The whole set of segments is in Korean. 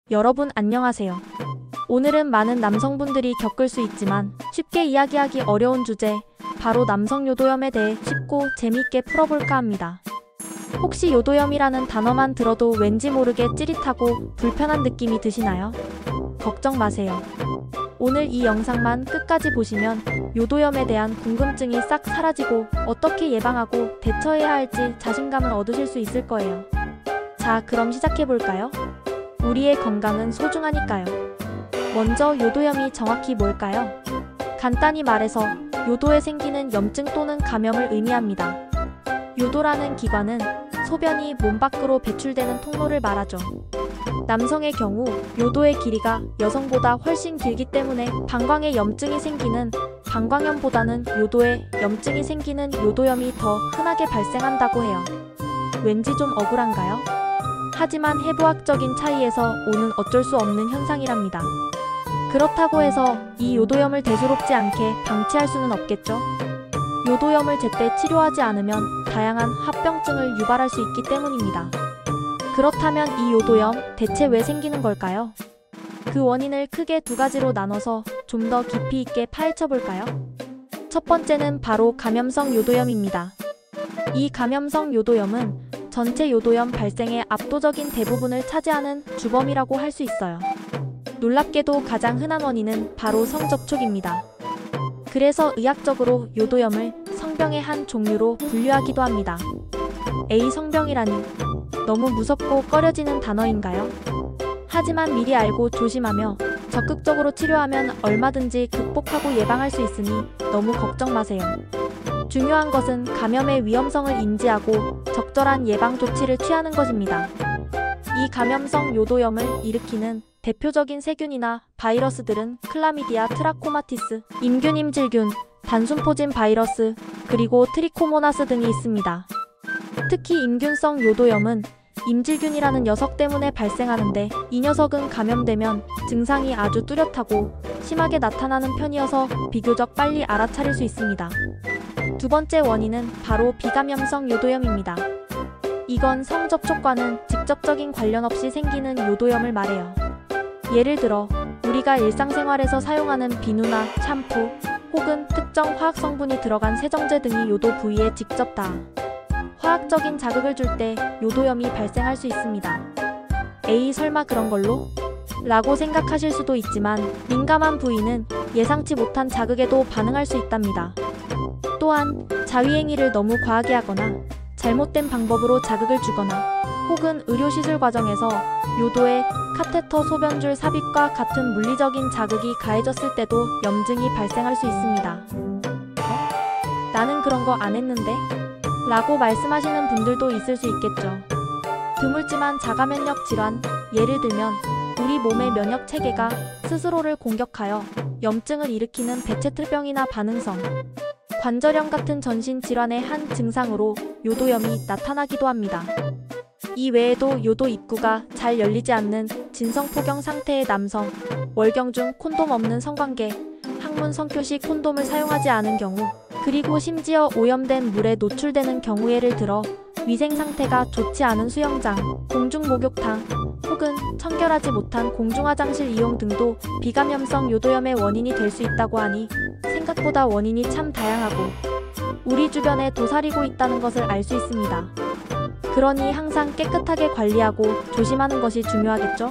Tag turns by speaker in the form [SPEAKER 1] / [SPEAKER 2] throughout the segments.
[SPEAKER 1] 여러분 안녕하세요. 오늘은 많은 남성분들이 겪을 수 있지만 쉽게 이야기하기 어려운 주제, 바로 남성 요도염에 대해 쉽고 재미있게 풀어볼까 합니다. 혹시 요도염이라는 단어만 들어도 왠지 모르게 찌릿하고 불편한 느낌이 드시나요? 걱정 마세요. 오늘 이 영상만 끝까지 보시면 요도염에 대한 궁금증이 싹 사라지고 어떻게 예방하고 대처해야 할지 자신감을 얻으실 수 있을 거예요. 자, 그럼 시작해볼까요? 우리의 건강은 소중하니까요. 먼저 요도염이 정확히 뭘까요? 간단히 말해서 요도에 생기는 염증 또는 감염을 의미합니다. 요도라는 기관은 소변이 몸 밖으로 배출되는 통로를 말하죠. 남성의 경우 요도의 길이가 여성보다 훨씬 길기 때문에 방광에 염증이 생기는 방광염보다는 요도에 염증이 생기는 요도염이 더 흔하게 발생한다고 해요. 왠지 좀 억울한가요? 하지만 해부학적인 차이에서 오는 어쩔 수 없는 현상이랍니다. 그렇다고 해서 이 요도염을 대수롭지 않게 방치할 수는 없겠죠? 요도염을 제때 치료하지 않으면 다양한 합병증을 유발할 수 있기 때문입니다. 그렇다면 이 요도염 대체 왜 생기는 걸까요? 그 원인을 크게 두 가지로 나눠서 좀 더 깊이 있게 파헤쳐 볼까요? 첫 번째는 바로 감염성 요도염입니다. 이 감염성 요도염은 전체 요도염 발생의 압도적인 대부분을 차지하는 주범이라고 할 수 있어요. 놀랍게도 가장 흔한 원인은 바로 성접촉입니다. 그래서 의학적으로 요도염을 성병의 한 종류로 분류하기도 합니다. A성병이라니 너무 무섭고 꺼려지는 단어인가요? 하지만 미리 알고 조심하며 적극적으로 치료하면 얼마든지 극복하고 예방할 수 있으니 너무 걱정 마세요. 중요한 것은 감염의 위험성을 인지하고 적절한 예방 조치를 취하는 것입니다. 이 감염성 요도염을 일으키는 대표적인 세균이나 바이러스들은 클라미디아 트라코마티스, 임균 임질균, 단순포진 바이러스, 그리고 트리코모나스 등이 있습니다. 특히 임균성 요도염은 임질균이라는 녀석 때문에 발생하는데, 이 녀석은 감염되면 증상이 아주 뚜렷하고 심하게 나타나는 편이어서 비교적 빨리 알아차릴 수 있습니다. 두 번째 원인은 바로 비감염성 요도염입니다. 이건 성접촉과는 직접적인 관련 없이 생기는 요도염을 말해요. 예를 들어 우리가 일상생활에서 사용하는 비누나 샴푸 혹은 특정 화학성분이 들어간 세정제 등이 요도 부위에 직접 닿아 화학적인 자극을 줄 때 요도염이 발생할 수 있습니다. 에이, 설마 그런 걸로? 라고 생각하실 수도 있지만 민감한 부위는 예상치 못한 자극에도 반응할 수 있답니다. 또한 자위행위를 너무 과하게 하거나 잘못된 방법으로 자극을 주거나 혹은 의료시술 과정에서 요도에 카테터 소변줄 삽입과 같은 물리적인 자극이 가해졌을 때도 염증이 발생할 수 있습니다. 나는 그런 거 안 했는데? 라고 말씀하시는 분들도 있을 수 있겠죠. 드물지만 자가면역 질환, 예를 들면 우리 몸의 면역 체계가 스스로를 공격하여 염증을 일으키는 배체틀병이나 반응성, 관절염 같은 전신 질환의 한 증상으로 요도염이 나타나기도 합니다. 이 외에도 요도 입구가 잘 열리지 않는 진성포경 상태의 남성, 월경 중 콘돔 없는 성관계, 항문 성교 시 콘돔을 사용하지 않은 경우, 그리고 심지어 오염된 물에 노출되는 경우, 예를 들어 위생 상태가 좋지 않은 수영장, 공중 목욕탕, 혹은 청결하지 못한 공중화장실 이용 등도 비감염성 요도염의 원인이 될 수 있다고 하니 생각보다 원인이 참 다양하고 우리 주변에 도사리고 있다는 것을 알 수 있습니다. 그러니 항상 깨끗하게 관리하고 조심하는 것이 중요하겠죠?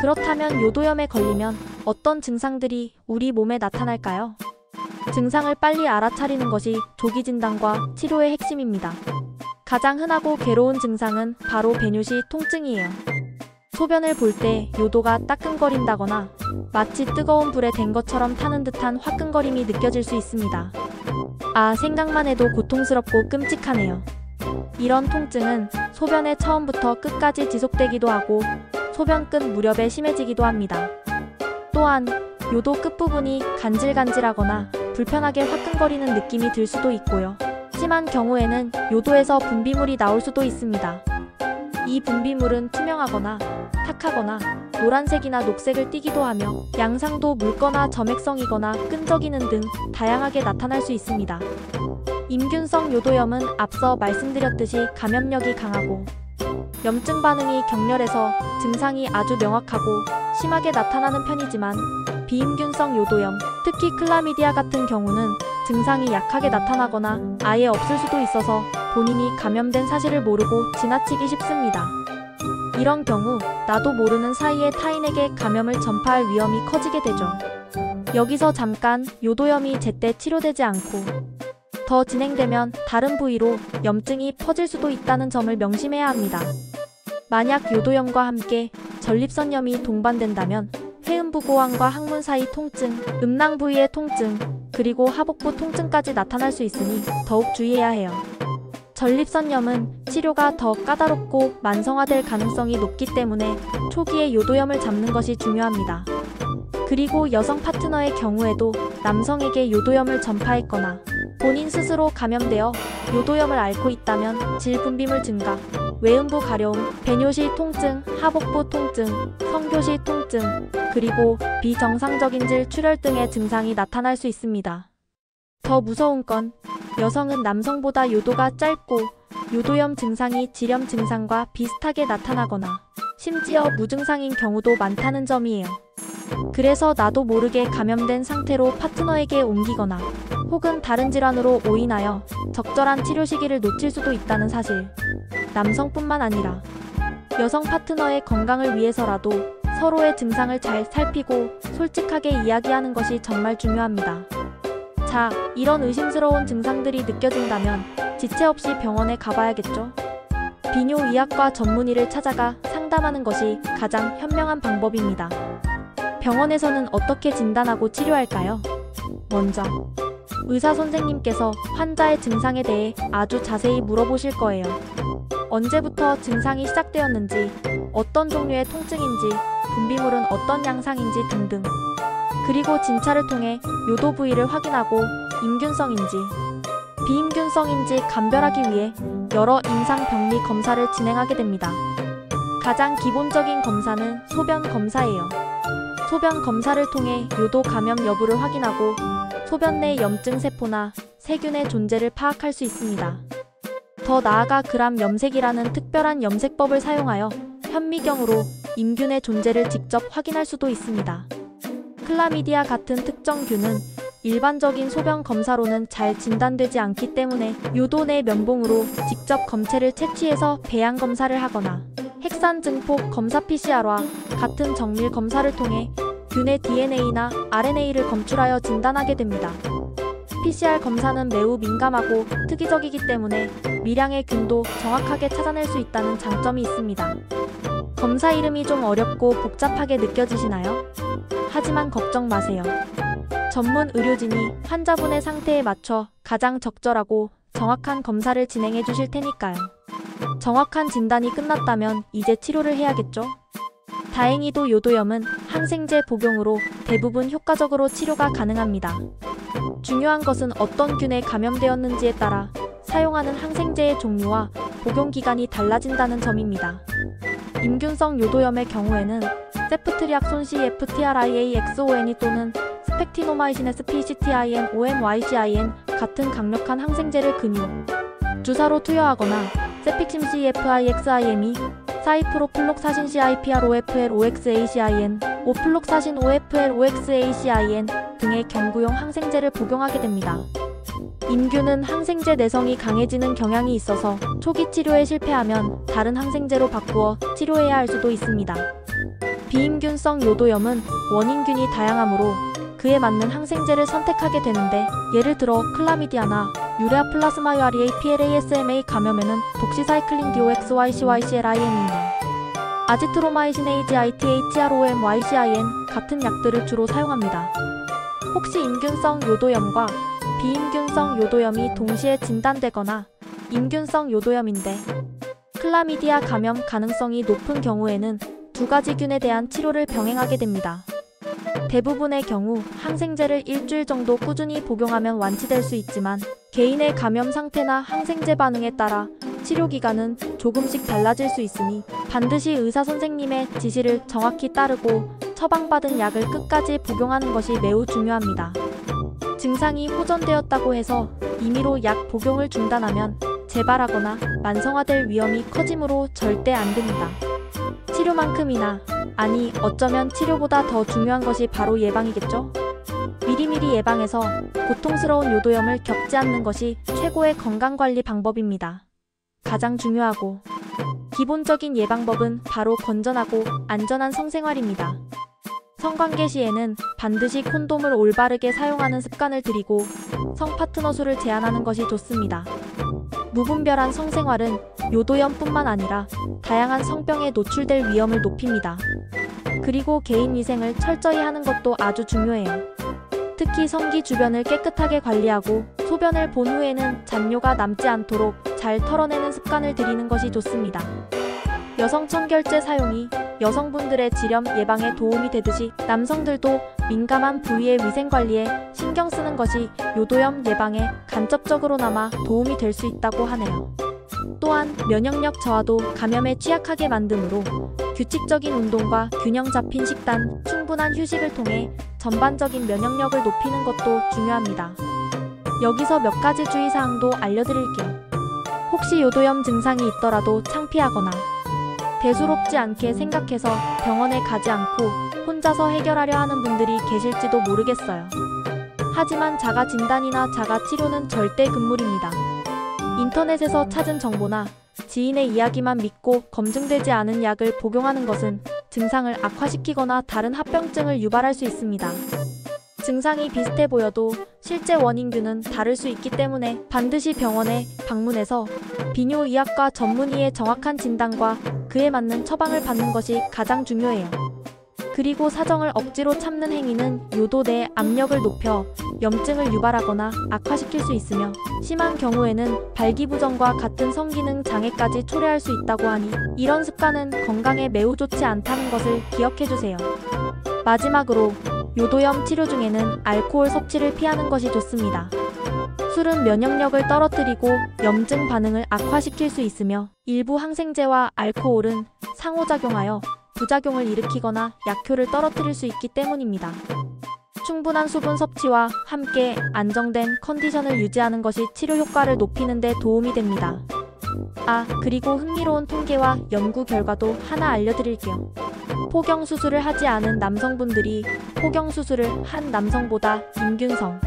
[SPEAKER 1] 그렇다면 요도염에 걸리면 어떤 증상들이 우리 몸에 나타날까요? 증상을 빨리 알아차리는 것이 조기 진단과 치료의 핵심입니다. 가장 흔하고 괴로운 증상은 바로 배뇨시 통증이에요. 소변을 볼 때 요도가 따끔거린다거나 마치 뜨거운 불에 댄 것처럼 타는 듯한 화끈거림이 느껴질 수 있습니다. 아, 생각만 해도 고통스럽고 끔찍하네요. 이런 통증은 소변의 처음부터 끝까지 지속되기도 하고 소변 끝 무렵에 심해지기도 합니다. 또한 요도 끝부분이 간질간질하거나 불편하게 화끈거리는 느낌이 들 수도 있고요. 심한 경우에는 요도에서 분비물이 나올 수도 있습니다. 이 분비물은 투명하거나 탁하거나 노란색이나 녹색을 띠기도 하며 양상도 묽거나 점액성이거나 끈적이는 등 다양하게 나타날 수 있습니다. 임균성 요도염은 앞서 말씀드렸듯이 감염력이 강하고 염증 반응이 격렬해서 증상이 아주 명확하고 심하게 나타나는 편이지만 비임균성 요도염, 특히 클라미디아 같은 경우는 증상이 약하게 나타나거나 아예 없을 수도 있어서 본인이 감염된 사실을 모르고 지나치기 쉽습니다. 이런 경우 나도 모르는 사이에 타인에게 감염을 전파할 위험이 커지게 되죠. 여기서 잠깐 요도염이 제때 치료되지 않고 더 진행되면 다른 부위로 염증이 퍼질 수도 있다는 점을 명심해야 합니다. 만약 요도염과 함께 전립선염이 동반된다면 회음부고환과 항문 사이 통증, 음낭 부위의 통증, 그리고 하복부 통증까지 나타날 수 있으니 더욱 주의해야 해요. 전립선염은 치료가 더 까다롭고 만성화될 가능성이 높기 때문에 초기에 요도염을 잡는 것이 중요합니다. 그리고 여성 파트너의 경우에도 남성에게 요도염을 전파했거나 본인 스스로 감염되어 요도염을 앓고 있다면 질분비물 증가, 외음부 가려움, 배뇨시 통증, 하복부 통증, 성교시 통증, 그리고 비정상적인 질 출혈 등의 증상이 나타날 수 있습니다. 더 무서운 건 여성은 남성보다 요도가 짧고 요도염 증상이 질염 증상과 비슷하게 나타나거나 심지어 무증상인 경우도 많다는 점이에요. 그래서 나도 모르게 감염된 상태로 파트너에게 옮기거나 혹은 다른 질환으로 오인하여 적절한 치료 시기를 놓칠 수도 있다는 사실. 남성뿐만 아니라 여성 파트너의 건강을 위해서라도 서로의 증상을 잘 살피고 솔직하게 이야기하는 것이 정말 중요합니다. 자, 이런 의심스러운 증상들이 느껴진다면 지체 없이 병원에 가봐야겠죠? 비뇨의학과 전문의를 찾아가 상담하는 것이 가장 현명한 방법입니다. 병원에서는 어떻게 진단하고 치료할까요? 먼저 의사 선생님께서 환자의 증상에 대해 아주 자세히 물어보실 거예요. 언제부터 증상이 시작되었는지, 어떤 종류의 통증인지, 분비물은 어떤 양상인지 등등. 그리고 진찰을 통해 요도 부위를 확인하고 임균성인지, 비임균성인지 감별하기 위해 여러 임상 병리 검사를 진행하게 됩니다. 가장 기본적인 검사는 소변 검사예요. 소변 검사를 통해 요도 감염 여부를 확인하고 소변 내 염증 세포나 세균의 존재를 파악할 수 있습니다. 더 나아가 그람 염색이라는 특별한 염색법을 사용하여 현미경으로 임균의 존재를 직접 확인할 수도 있습니다. 클라미디아 같은 특정균은 일반적인 소변 검사로는 잘 진단되지 않기 때문에 요도 내 면봉으로 직접 검체를 채취해서 배양 검사를 하거나 핵산 증폭 검사 PCR과 같은 정밀 검사를 통해 균의 DNA나 RNA를 검출하여 진단하게 됩니다. PCR 검사는 매우 민감하고 특이적이기 때문에 미량의 균도 정확하게 찾아낼 수 있다는 장점이 있습니다. 검사 이름이 좀 어렵고 복잡하게 느껴지시나요? 하지만 걱정 마세요. 전문 의료진이 환자분의 상태에 맞춰 가장 적절하고 정확한 검사를 진행해 주실 테니까요. 정확한 진단이 끝났다면 이제 치료를 해야겠죠? 다행히도 요도염은 항생제 복용으로 대부분 효과적으로 치료가 가능합니다. 중요한 것은 어떤 균에 감염되었는지에 따라 사용하는 항생제의 종류와 복용 기간이 달라진다는 점입니다. 임균성 요도염의 경우에는 세프트리악손 CFTRIAXON이 또는 스펙티노마이신 SPCTIN, OMYCIN 같은 강력한 항생제를 근육, 주사로 투여하거나 세픽심 CFIXIME, 사이프로플록사신 CIPROFL OXACIN, 오플록사신 OFL OXACIN 등의 경구용 항생제를 복용하게 됩니다. 임균은 항생제 내성이 강해지는 경향이 있어서 초기 치료에 실패하면 다른 항생제로 바꾸어 치료해야 할 수도 있습니다. 비임균성 요도염은 원인균이 다양하므로 그에 맞는 항생제를 선택하게 되는데, 예를 들어 클라미디아나 유레아 플라스마 UREA PLASMA 감염에는 독시사이클린 DOXYCYCLIN이나 아지트로마이신 AGITHROMYCIN 같은 약들을 주로 사용합니다. 혹시 임균성 요도염과 비임균성 요도염이 동시에 진단되거나 임균성 요도염인데 클라미디아 감염 가능성이 높은 경우에는 두 가지 균에 대한 치료를 병행하게 됩니다. 대부분의 경우 항생제를 일주일 정도 꾸준히 복용하면 완치될 수 있지만 개인의 감염 상태나 항생제 반응에 따라 치료 기간은 조금씩 달라질 수 있으니 반드시 의사 선생님의 지시를 정확히 따르고 처방받은 약을 끝까지 복용하는 것이 매우 중요합니다. 증상이 호전되었다고 해서 임의로 약 복용을 중단하면 재발하거나 만성화될 위험이 커지므로 절대 안 됩니다. 치료만큼이나, 아니 어쩌면 치료보다 더 중요한 것이 바로 예방이겠죠? 미리미리 예방해서 고통스러운 요도염을 겪지 않는 것이 최고의 건강관리 방법입니다. 가장 중요하고 기본적인 예방법은 바로 건전하고 안전한 성생활입니다. 성관계 시에는 반드시 콘돔을 올바르게 사용하는 습관을 들이고 성 파트너 수를 제한하는 것이 좋습니다. 무분별한 성생활은 요도염뿐만 아니라 다양한 성병에 노출될 위험을 높입니다. 그리고 개인위생을 철저히 하는 것도 아주 중요해요. 특히 성기 주변을 깨끗하게 관리하고 소변을 본 후에는 잔뇨가 남지 않도록 잘 털어내는 습관을 들이는 것이 좋습니다. 여성 청결제 사용이 여성분들의 질염 예방에 도움이 되듯이 남성들도 민감한 부위의 위생관리에 신경 쓰는 것이 요도염 예방에 간접적으로나마 도움이 될 수 있다고 하네요. 또한 면역력 저하도 감염에 취약하게 만드므로 규칙적인 운동과 균형 잡힌 식단, 충분한 휴식을 통해 전반적인 면역력을 높이는 것도 중요합니다. 여기서 몇 가지 주의사항도 알려드릴게요. 혹시 요도염 증상이 있더라도 창피하거나 대수롭지 않게 생각해서 병원에 가지 않고 혼자서 해결하려 하는 분들이 계실지도 모르겠어요. 하지만 자가 진단이나 자가 치료는 절대 금물입니다. 인터넷에서 찾은 정보나 지인의 이야기만 믿고 검증되지 않은 약을 복용하는 것은 증상을 악화시키거나 다른 합병증을 유발할 수 있습니다. 증상이 비슷해 보여도 실제 원인균은 다를 수 있기 때문에 반드시 병원에 방문해서 비뇨의학과 전문의의 정확한 진단과 그에 맞는 처방을 받는 것이 가장 중요해요. 그리고 사정을 억지로 참는 행위는 요도 내 압력을 높여 염증을 유발하거나 악화시킬 수 있으며 심한 경우에는 발기부전과 같은 성기능 장애까지 초래할 수 있다고 하니 이런 습관은 건강에 매우 좋지 않다는 것을 기억해주세요. 마지막으로 요도염 치료 중에는 알코올 섭취를 피하는 것이 좋습니다. 술은 면역력을 떨어뜨리고 염증 반응을 악화시킬 수 있으며 일부 항생제와 알코올은 상호작용하여 부작용을 일으키거나 약효를 떨어뜨릴 수 있기 때문입니다. 충분한 수분 섭취와 함께 안정된 컨디션을 유지하는 것이 치료 효과를 높이는 데 도움이 됩니다. 그리고 흥미로운 통계와 연구 결과도 하나 알려드릴게요. 포경수술을 하지 않은 남성분들이 포경수술을 한 남성보다 임균성,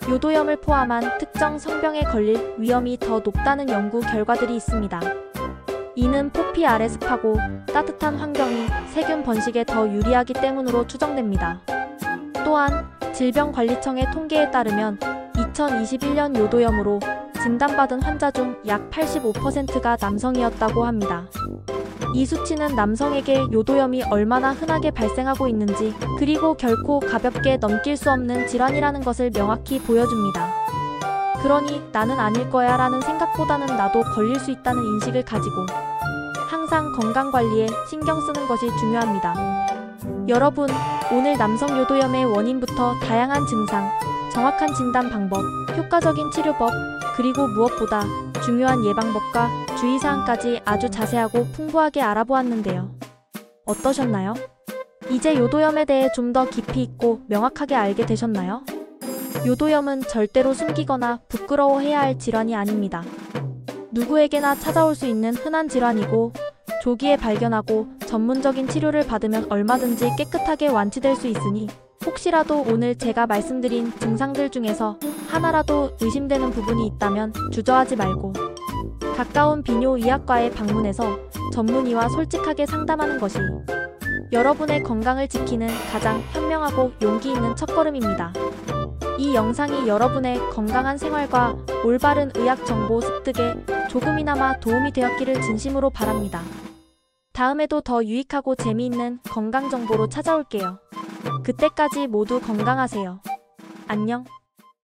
[SPEAKER 1] 요도염을 포함한 특정 성병에 걸릴 위험이 더 높다는 연구 결과들이 있습니다. 이는 표피 아래 습하고 따뜻한 환경이 세균 번식에 더 유리하기 때문으로 추정됩니다. 또한 질병관리청의 통계에 따르면 2021년 요도염으로 진단받은 환자 중 약 85%가 남성이었다고 합니다. 이 수치는 남성에게 요도염이 얼마나 흔하게 발생하고 있는지, 그리고 결코 가볍게 넘길 수 없는 질환이라는 것을 명확히 보여줍니다. 그러니 나는 아닐 거야 라는 생각보다는 나도 걸릴 수 있다는 인식을 가지고 항상 건강관리에 신경 쓰는 것이 중요합니다. 여러분, 오늘 남성 요도염의 원인부터 다양한 증상, 정확한 진단 방법, 효과적인 치료법, 그리고 무엇보다 중요한 예방법과 주의사항까지 아주 자세하고 풍부하게 알아보았는데요. 어떠셨나요? 이제 요도염에 대해 좀 더 깊이 있고 명확하게 알게 되셨나요? 요도염은 절대로 숨기거나 부끄러워해야 할 질환이 아닙니다. 누구에게나 찾아올 수 있는 흔한 질환이고 조기에 발견하고 전문적인 치료를 받으면 얼마든지 깨끗하게 완치될 수 있으니 혹시라도 오늘 제가 말씀드린 증상들 중에서 하나라도 의심되는 부분이 있다면 주저하지 말고 가까운 비뇨의학과에 방문해서 전문의와 솔직하게 상담하는 것이 여러분의 건강을 지키는 가장 현명하고 용기 있는 첫걸음입니다. 이 영상이 여러분의 건강한 생활과 올바른 의학 정보 습득에 조금이나마 도움이 되었기를 진심으로 바랍니다. 다음에도 더 유익하고 재미있는 건강 정보로 찾아올게요. 그때까지 모두 건강하세요. 안녕.